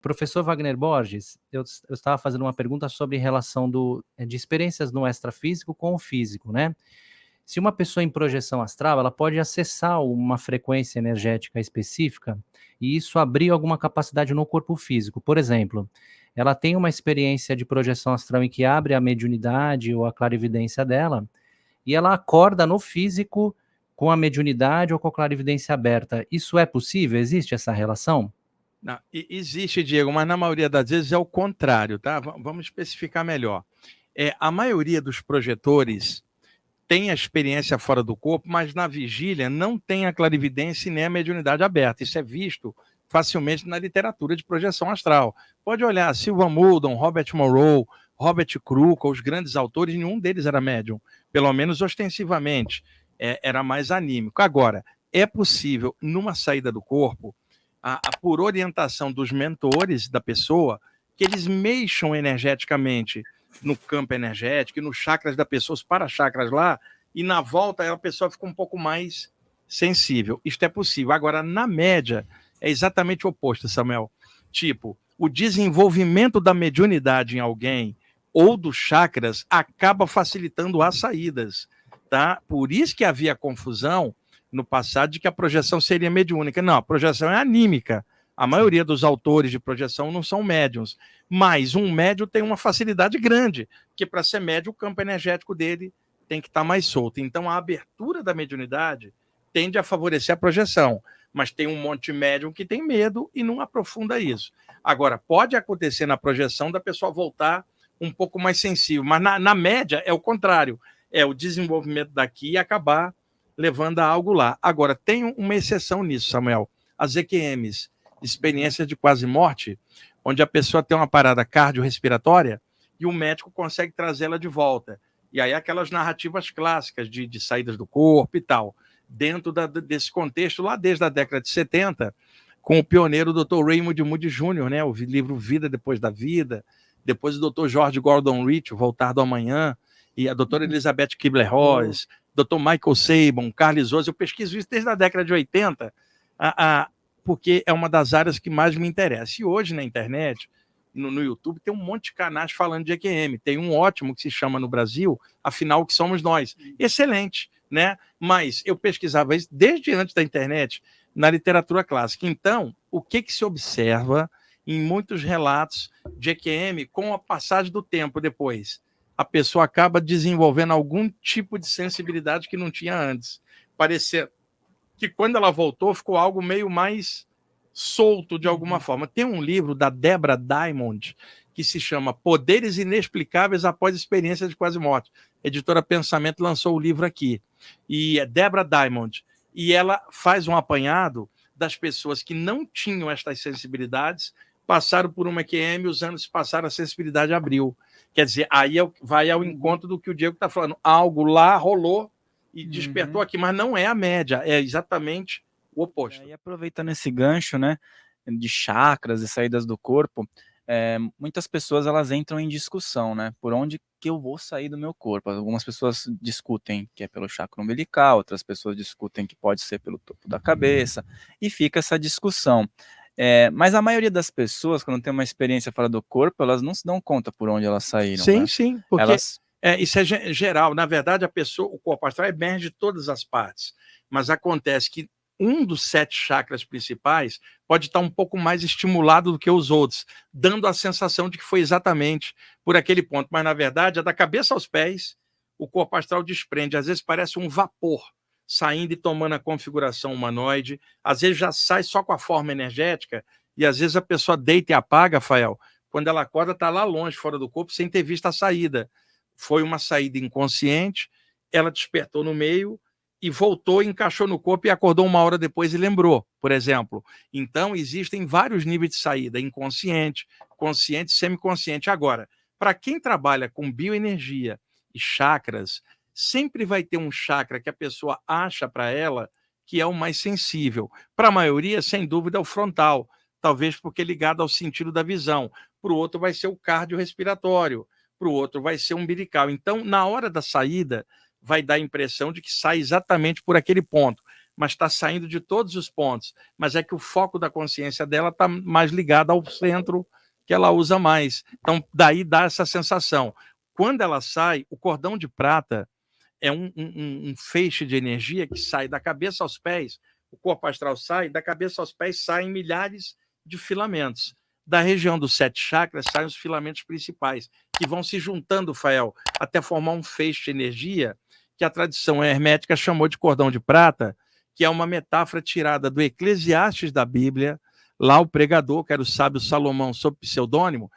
Professor Wagner Borges, eu estava fazendo uma pergunta sobre relação de experiências no extrafísico com o físico, né? Se uma pessoa em projeção astral, ela pode acessar uma frequência energética específica e isso abrir alguma capacidade no corpo físico. Por exemplo, ela tem uma experiência de projeção astral em que abre a mediunidade ou a clarividência dela e ela acorda no físico com a mediunidade ou com a clarividência aberta. Isso é possível? Existe essa relação? Não, existe, Diego, mas na maioria das vezes é o contrário, tá? Vamos especificar melhor. A maioria dos projetores tem a experiência fora do corpo, mas na vigília não tem a clarividência e nem a mediunidade aberta. Isso é visto facilmente na literatura de projeção astral. Pode olhar, Sylvan Muldon, Robert Monroe, Robert Kruka, os grandes autores, nenhum deles era médium, pelo menos ostensivamente, era mais anímico. Agora, é possível, numa saída do corpo, por orientação dos mentores da pessoa, que eles mexam energeticamente no campo energético e nos chakras da pessoa, os para-chakras lá, e na volta a pessoa fica um pouco mais sensível. Isto é possível. Agora, na média, é exatamente o oposto, Samuel. Tipo, o desenvolvimento da mediunidade em alguém ou dos chakras acaba facilitando as saídas, tá? Por isso que havia confusão no passado de que a projeção seria mediúnica. Não, a projeção é anímica. A maioria dos autores de projeção não são médiums, mas um médium tem uma facilidade grande, porque para ser médium o campo energético dele tem que estar mais solto. Então a abertura da mediunidade tende a favorecer a projeção, mas tem um monte de médium que tem medo e não aprofunda isso. Agora, pode acontecer na projeção da pessoa voltar um pouco mais sensível, mas na média é o contrário, é o desenvolvimento daqui e acabar levando a algo lá. Agora, tem uma exceção nisso, Samuel, as EQMs, experiências de quase morte, onde a pessoa tem uma parada cardiorrespiratória e o médico consegue trazê-la de volta. E aí aquelas narrativas clássicas de saídas do corpo e tal, dentro desse contexto, lá desde a década de 70, com o pioneiro Dr. Raymond Moody Jr., né, o livro Vida Depois da Vida, depois o Dr. George Gordon Rich, o Voltar do Amanhã, e a doutora Elizabeth Kubler-Ross, Dr. Michael Sabin, Carlos Oz, eu pesquiso isso desde a década de 80, porque é uma das áreas que mais me interessa. E hoje na internet, no YouTube, tem um monte de canais falando de EQM. Tem um ótimo que se chama no Brasil, Afinal, que somos nós. Excelente, né? Mas eu pesquisava isso desde antes da internet, na literatura clássica. Então, o que se observa em muitos relatos de EQM com a passagem do tempo depois? A pessoa acaba desenvolvendo algum tipo de sensibilidade que não tinha antes. Parecia que quando ela voltou ficou algo meio mais solto de alguma forma. Tem um livro da Deborah Diamond que se chama Poderes Inexplicáveis Após Experiência de Quase Morte. A editora Pensamento lançou o livro aqui. E é Deborah Diamond. E ela faz um apanhado das pessoas que não tinham estas sensibilidades, passaram por uma EQM, os anos se passaram, a sensibilidade abriu. Quer dizer, aí vai ao encontro do que o Diego está falando. Algo lá rolou e despertou aqui, mas não é a média, é exatamente o oposto. E aproveitando esse gancho, né, de chakras e saídas do corpo, muitas pessoas elas entram em discussão, né, por onde que eu vou sair do meu corpo. Algumas pessoas discutem que é pelo chakra umbilical, outras pessoas discutem que pode ser pelo topo da cabeça, e fica essa discussão. Mas a maioria das pessoas, quando tem uma experiência fora do corpo, elas não se dão conta por onde elas saíram. Sim, né? sim, porque isso é geral. Na verdade, o corpo astral emerge de todas as partes, mas acontece que um dos 7 chakras principais pode estar um pouco mais estimulado do que os outros, dando a sensação de que foi exatamente por aquele ponto. Mas, na verdade, é da cabeça aos pés, o corpo astral desprende. Às vezes parece um vapor saindo e tomando a configuração humanoide. Às vezes já sai só com a forma energética e, às vezes, a pessoa deita e apaga, Rafael. Quando ela acorda, está lá longe, fora do corpo, sem ter visto a saída. Foi uma saída inconsciente, ela despertou no meio e voltou, encaixou no corpo e acordou 1 hora depois e lembrou, por exemplo. Então, existem vários níveis de saída, inconsciente, consciente, semiconsciente. Agora, para quem trabalha com bioenergia e chakras, sempre vai ter um chakra que a pessoa acha para ela que é o mais sensível. Para a maioria, sem dúvida, é o frontal, talvez porque é ligado ao sentido da visão. Para o outro vai ser o cardiorrespiratório, para o outro vai ser o umbilical. Então, na hora da saída, vai dar a impressão de que sai exatamente por aquele ponto. mas está saindo de todos os pontos. Mas é que o foco da consciência dela está mais ligado ao centro que ela usa mais. Então, daí dá essa sensação. Quando ela sai, o cordão de prata é um feixe de energia que sai da cabeça aos pés. O corpo astral sai, da cabeça aos pés saem milhares de filamentos. Da região dos 7 chakras saem os filamentos principais, que vão se juntando, Fael, até formar um feixe de energia que a tradição hermética chamou de cordão de prata, que é uma metáfora tirada do Eclesiastes da Bíblia. Lá o pregador, que era o sábio Salomão, sob pseudônimo,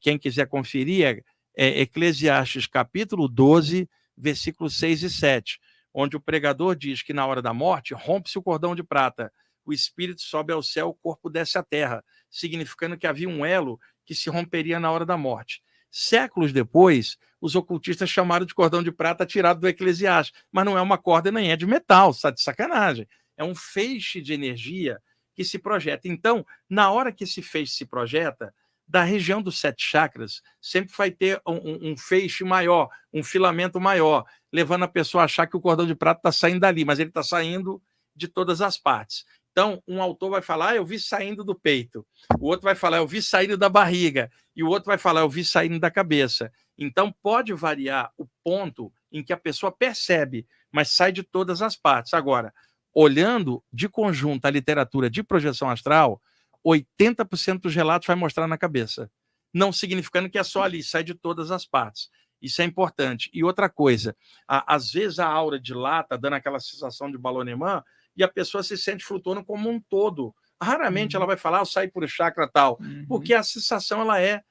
quem quiser conferir, é Eclesiastes capítulo 12, versículos 6 e 7, onde o pregador diz que na hora da morte rompe-se o cordão de prata, o espírito sobe ao céu, o corpo desce à terra, significando que havia um elo que se romperia na hora da morte. Séculos depois, os ocultistas chamaram de cordão de prata tirado do Eclesiastes, mas não é uma corda nem é de metal, está de sacanagem. É um feixe de energia que se projeta. Então, na hora que esse feixe se projeta, da região dos 7 chakras, sempre vai ter um feixe maior, um filamento maior, levando a pessoa a achar que o cordão de prata está saindo dali, mas ele está saindo de todas as partes. Então, um autor vai falar, eu vi saindo do peito. O outro vai falar, eu vi saindo da barriga. E o outro vai falar, eu vi saindo da cabeça. Então, pode variar o ponto em que a pessoa percebe, mas sai de todas as partes. Agora, olhando de conjunto a literatura de projeção astral, 80% dos relatos vai mostrar na cabeça. Não significando que é só ali, sai de todas as partes. Isso é importante. E outra coisa, às vezes a aura dilata, dando aquela sensação de balonemã, e a pessoa se sente flutuando como um todo. Raramente ela vai falar, eu saí por chakra tal, porque a sensação ela é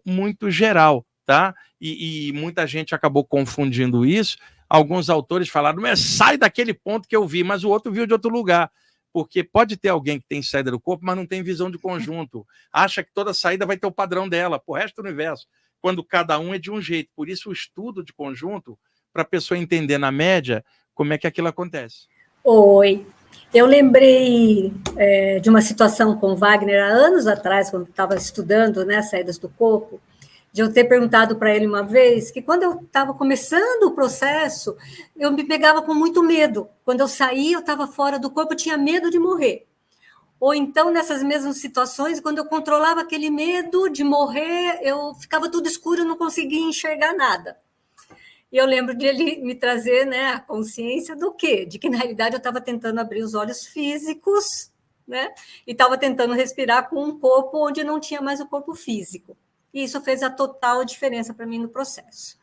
muito geral, tá? E muita gente acabou confundindo isso. Alguns autores falaram, mas sai daquele ponto que eu vi, mas o outro viu de outro lugar. Porque pode ter alguém que tem saída do corpo, mas não tem visão de conjunto. Acha que toda saída vai ter o padrão dela, pro resto do universo, quando cada um é de um jeito. Por isso, o estudo de conjunto, para a pessoa entender na média como é que aquilo acontece. Oi, eu lembrei de uma situação com o Wagner há anos atrás, quando estava estudando, né, saídas do corpo, de eu ter perguntado para ele uma vez que quando eu estava começando o processo, eu me pegava com muito medo. Quando eu saía, eu estava fora do corpo, eu tinha medo de morrer. Ou então, nessas mesmas situações, quando eu controlava aquele medo de morrer, eu ficava tudo escuro, eu não conseguia enxergar nada. E eu lembro de ele me trazer, né, a consciência do quê? De que, na realidade, eu estava tentando abrir os olhos físicos, né, e estava tentando respirar com um corpo onde não tinha mais o corpo físico. E isso fez a total diferença para mim no processo.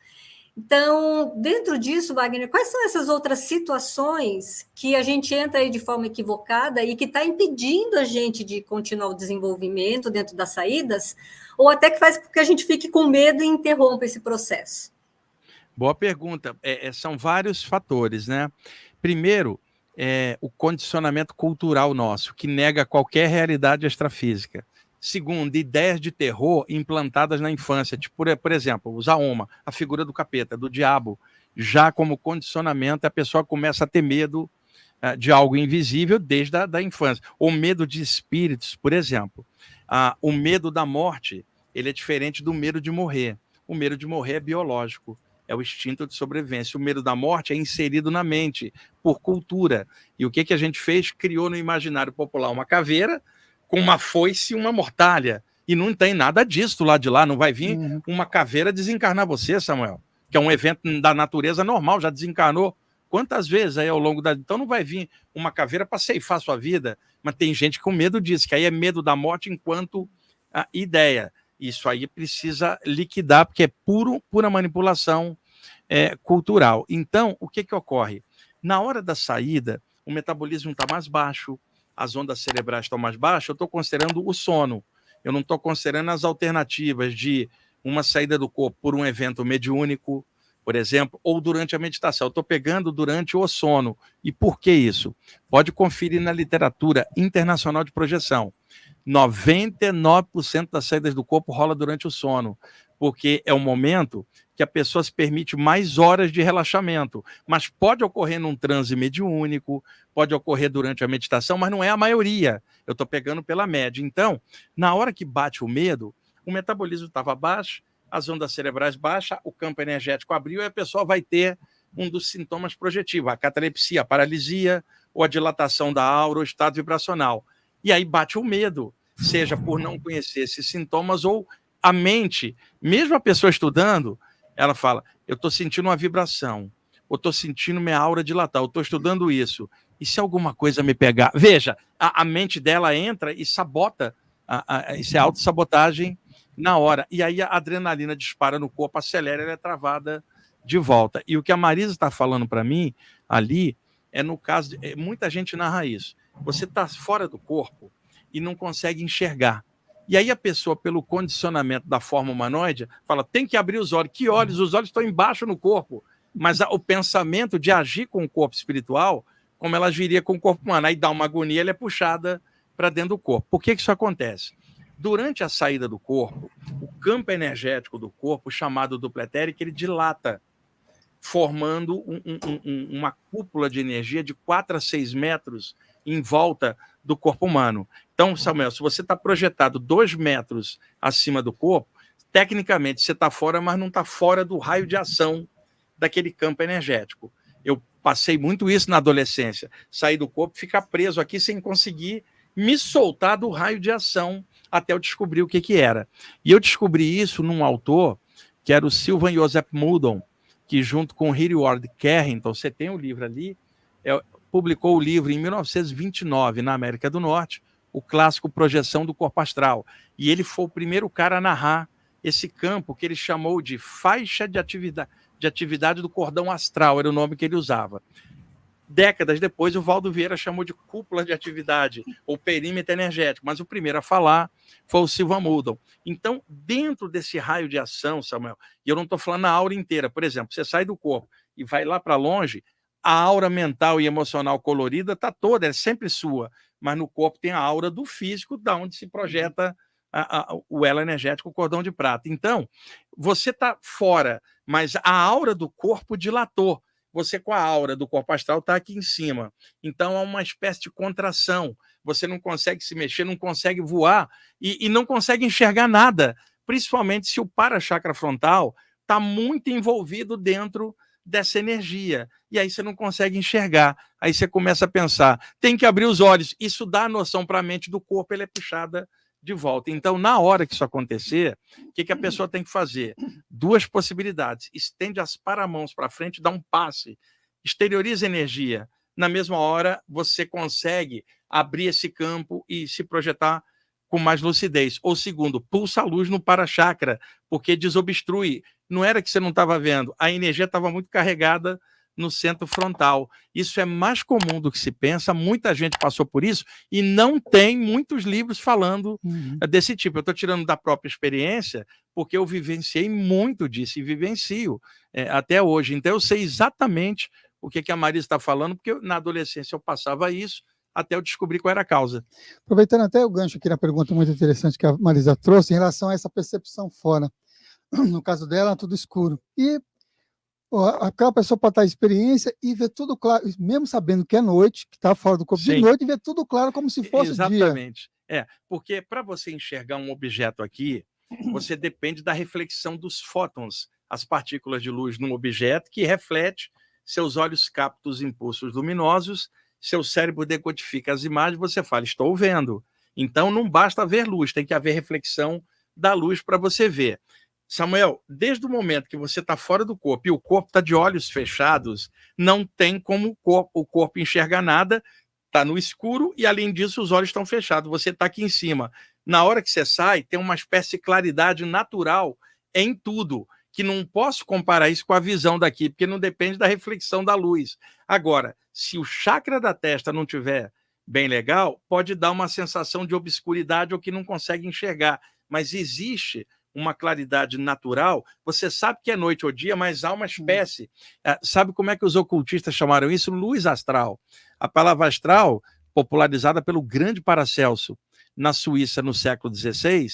Então, dentro disso, Wagner, quais são essas outras situações que a gente entra aí de forma equivocada e que está impedindo a gente de continuar o desenvolvimento dentro das saídas, ou até que faz com que a gente fique com medo e interrompa esse processo? Boa pergunta. São vários fatores, né? Primeiro, o condicionamento cultural nosso, que nega qualquer realidade extrafísica. Segundo, ideias de terror implantadas na infância, tipo, por exemplo, o Zaoma, a figura do capeta, do diabo, já como condicionamento, a pessoa começa a ter medo de algo invisível desde a da infância. Ou medo de espíritos, por exemplo. O medo da morte, ele é diferente do medo de morrer. O medo de morrer é biológico. É o instinto de sobrevivência. O medo da morte é inserido na mente, por cultura. E o que a gente fez? Criou no imaginário popular uma caveira com uma foice e uma mortalha. E não tem nada disso do lado de lá. Não vai vir uma caveira desencarnar você, Samuel, que é um evento da natureza normal, já desencarnou quantas vezes aí ao longo da... Então não vai vir uma caveira para ceifar a sua vida, mas tem gente com medo disso, que aí é medo da morte enquanto ideia. Isso aí precisa liquidar, porque é pura manipulação cultural. Então, o que ocorre? Na hora da saída, o metabolismo está mais baixo, as ondas cerebrais estão mais baixas, eu estou considerando o sono. Eu não estou considerando as alternativas de uma saída do corpo por um evento mediúnico, por exemplo, ou durante a meditação. Eu estou pegando durante o sono. E por que isso? Pode conferir na literatura internacional de projeção. 99% das saídas do corpo rola durante o sono, porque é o momento que a pessoa se permite mais horas de relaxamento, mas pode ocorrer num transe mediúnico, pode ocorrer durante a meditação, mas não é a maioria. Eu estou pegando pela média. Então, na hora que bate o medo, o metabolismo estava baixo, as ondas cerebrais baixas, o campo energético abriu e a pessoa vai ter um dos sintomas projetivos, a catalepsia, a paralisia, ou a dilatação da aura, ou estado vibracional. E aí bate o medo, seja por não conhecer esses sintomas, ou a mente, mesmo a pessoa estudando, ela fala, eu estou sentindo uma vibração, ou estou sentindo minha aura dilatar, eu estou estudando isso, e se alguma coisa me pegar? Veja, a mente dela entra e sabota, isso é autossabotagem na hora, e aí a adrenalina dispara no corpo, acelera, ela é travada de volta. E o que a Marisa está falando para mim ali é no caso, muita gente narra isso, você está fora do corpo e não consegue enxergar. E aí a pessoa, pelo condicionamento da forma humanoide, fala, tem que abrir os olhos. Que olhos? Os olhos estão embaixo no corpo. Mas o pensamento de agir com o corpo espiritual, como ela agiria com o corpo humano, aí dá uma agonia, ela é puxada para dentro do corpo. Por que isso acontece? Durante a saída do corpo, o campo energético do corpo, chamado duplo etérico, ele dilata, formando uma cúpula de energia de 4 a 6 metros em volta do corpo humano. Então, Samuel, se você está projetado 2 metros acima do corpo, tecnicamente você está fora, mas não está fora do raio de ação daquele campo energético. Eu passei muito isso na adolescência. Sair do corpo, ficar preso aqui sem conseguir me soltar do raio de ação até eu descobrir o que era. E eu descobri isso num autor, que era o Sylvan Joseph Muldon, que junto com Hillward Carrington, você tem o livro ali, publicou o livro em 1929 na América do Norte, o clássico Projeção do Corpo Astral. E ele foi o primeiro cara a narrar esse campo que ele chamou de faixa de atividade do cordão astral, era o nome que ele usava. Décadas depois, o Valdo Vieira chamou de cúpula de atividade, ou perímetro energético, mas o primeiro a falar foi o Sylvan Muldon. Então, dentro desse raio de ação, Samuel, e eu não estou falando a aura inteira, por exemplo, você sai do corpo e vai lá para longe, a aura mental e emocional colorida está toda, é sempre sua, mas no corpo tem a aura do físico, da onde se projeta o elo energético, o cordão de prata. Então, você está fora, mas a aura do corpo dilatou. Você com a aura do corpo astral está aqui em cima. Então, há uma espécie de contração. Você não consegue se mexer, não consegue voar e não consegue enxergar nada, principalmente se o para-chakra frontal está muito envolvido dentro dessa energia. E aí você não consegue enxergar. Aí você começa a pensar, tem que abrir os olhos. Isso dá a noção para a mente do corpo, ela é puxada de volta. Então, na hora que isso acontecer, o que a pessoa tem que fazer? 2 possibilidades. Estende as paramãos para frente, dá um passe, exterioriza energia. Na mesma hora, você consegue abrir esse campo e se projetar com mais lucidez. Ou segundo, pulsa a luz no para-chakra, porque desobstrui. Não era que você não estava vendo, a energia estava muito carregada no centro frontal. Isso é mais comum do que se pensa, muita gente passou por isso e não tem muitos livros falando desse tipo. Eu estou tirando da própria experiência, porque eu vivenciei muito disso e vivencio até hoje. Então eu sei exatamente o que a Marisa está falando, porque na adolescência eu passava isso até eu descobrir qual era a causa. Aproveitando até o gancho aqui na pergunta muito interessante que a Marisa trouxe em relação a essa percepção fora. No caso dela, tudo escuro. E aquela pessoa pode estar em experiência e ver tudo claro, mesmo sabendo que é noite, que está fora do corpo. Sim. De noite, e ver tudo claro como se fosse exatamente. dia. Exatamente. Porque para você enxergar um objeto aqui, você depende da reflexão dos fótons, as partículas de luz num objeto que reflete, seus olhos captam os impulsos luminosos, seu cérebro decodifica as imagens, você fala, estou vendo. Então não basta ver luz, tem que haver reflexão da luz para você ver. Samuel, desde o momento que você está fora do corpo e o corpo está de olhos fechados, não tem como o corpo enxergar nada, está no escuro e, além disso, os olhos estão fechados. Você está aqui em cima. Na hora que você sai, tem uma espécie de claridade natural em tudo, que não posso comparar isso com a visão daqui, porque não depende da reflexão da luz. Agora, se o chakra da testa não tiver bem legal, pode dar uma sensação de obscuridade ou que não consegue enxergar, mas existe uma claridade natural, você sabe que é noite ou dia, mas há uma espécie, sabe como é que os ocultistas chamaram isso? Luz astral. A palavra astral, popularizada pelo grande Paracelso na Suíça no século XVI,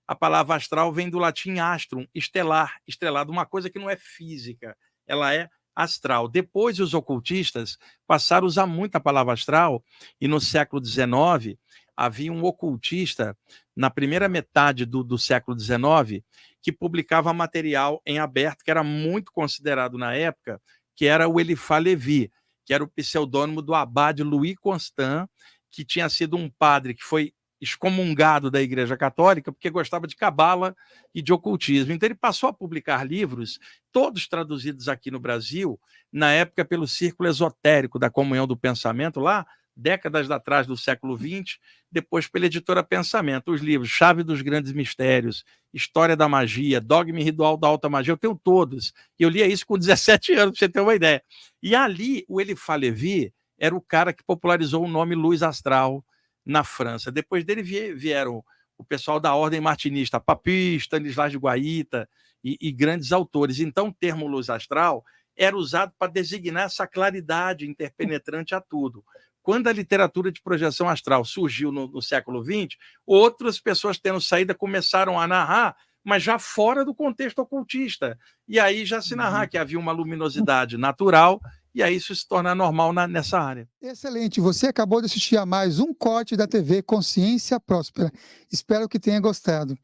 a palavra astral vem do latim astrum, estelar, estrelado, uma coisa que não é física, ela é astral. Depois os ocultistas passaram a usar muito a palavra astral, e no século XIX havia um ocultista, na primeira metade do século XIX, que publicava material em aberto, que era muito considerado na época que era o Eliphas Levi, que era o pseudônimo do abade Louis Constant, que tinha sido um padre que foi excomungado da Igreja Católica porque gostava de cabala e de ocultismo. Então ele passou a publicar livros, todos traduzidos aqui no Brasil, na época pelo Círculo Esotérico da Comunhão do Pensamento, lá, décadas atrás do século XX, depois pela editora Pensamento. Os livros Chave dos Grandes Mistérios, História da Magia, Dogma e Ritual da Alta Magia, eu tenho todos. E eu lia isso com 17 anos, para você ter uma ideia. E ali, o Eliphas Levi era o cara que popularizou o nome luz astral na França. Depois dele vieram o pessoal da Ordem Martinista, Papi, Stanislas de Guaita e grandes autores. Então, o termo luz astral era usado para designar essa claridade interpenetrante a tudo. Quando a literatura de projeção astral surgiu no século XX, outras pessoas tendo saída começaram a narrar, mas já fora do contexto ocultista. E aí já se narrar que havia uma luminosidade natural, e aí isso se torna normal nessa área. Excelente, você acabou de assistir a mais um corte da TV Consciência Próspera. Espero que tenha gostado.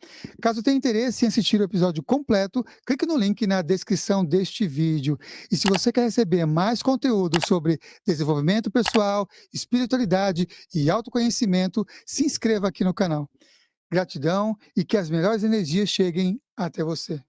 Caso tenha interesse em assistir o episódio completo, clique no link na descrição deste vídeo. E se você quer receber mais conteúdo sobre desenvolvimento pessoal, espiritualidade e autoconhecimento, se inscreva aqui no canal. Gratidão e que as melhores energias cheguem até você.